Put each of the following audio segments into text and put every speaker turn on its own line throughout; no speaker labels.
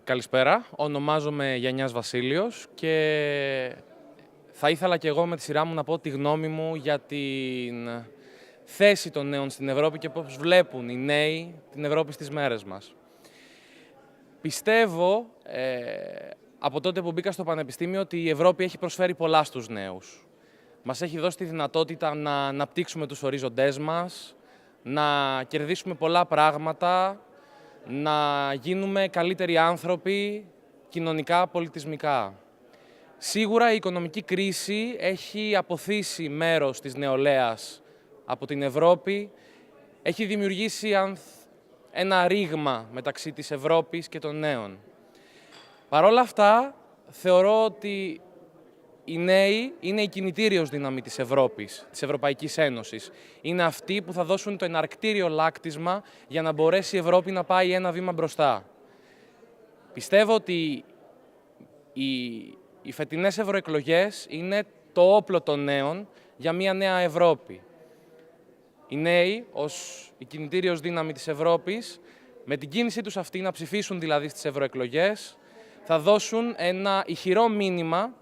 Καλησπέρα, ονομάζομαι Γιαννιάς Βασίλειος και θα ήθελα και εγώ με τη σειρά μου να πω τη γνώμη μου για την θέση των νέων στην Ευρώπη και πώς βλέπουν οι νέοι την Ευρώπη στις μέρες μας. Πιστεύω, από τότε που μπήκα στο Πανεπιστήμιο, ότι η Ευρώπη έχει προσφέρει πολλά στους νέους. Μας έχει δώσει τη δυνατότητα να αναπτύξουμε τους ορίζοντές μας, να κερδίσουμε πολλά πράγματα, να γίνουμε καλύτεροι άνθρωποι κοινωνικά, πολιτισμικά. Σίγουρα η οικονομική κρίση έχει αποθήσει μέρος της νεολαίας από την Ευρώπη, έχει δημιουργήσει ένα ρήγμα μεταξύ της Ευρώπης και των νέων. Παρ' όλα αυτά, θεωρώ ότι οι νέοι είναι η κινητήριος δύναμη της Ευρώπης, της Ευρωπαϊκής Ένωσης. Είναι αυτοί που θα δώσουν το εναρκτήριο λάκτισμα για να μπορέσει η Ευρώπη να πάει ένα βήμα μπροστά. Πιστεύω ότι οι φετινές ευρωεκλογές είναι το όπλο των νέων για μια νέα Ευρώπη. Οι νέοι, ως η κινητήριος δύναμη της Ευρώπης, με την κίνησή τους αυτή, να ψηφίσουν δηλαδή στις ευρωεκλογές, θα δώσουν ένα ηχηρό μήνυμα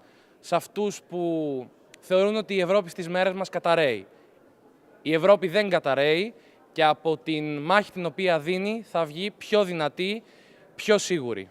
σε αυτούς που θεωρούν ότι η Ευρώπη στις μέρες μας καταρρέει. Η Ευρώπη δεν καταρρέει και από την μάχη την οποία δίνει θα βγει πιο δυνατή, πιο σίγουρη.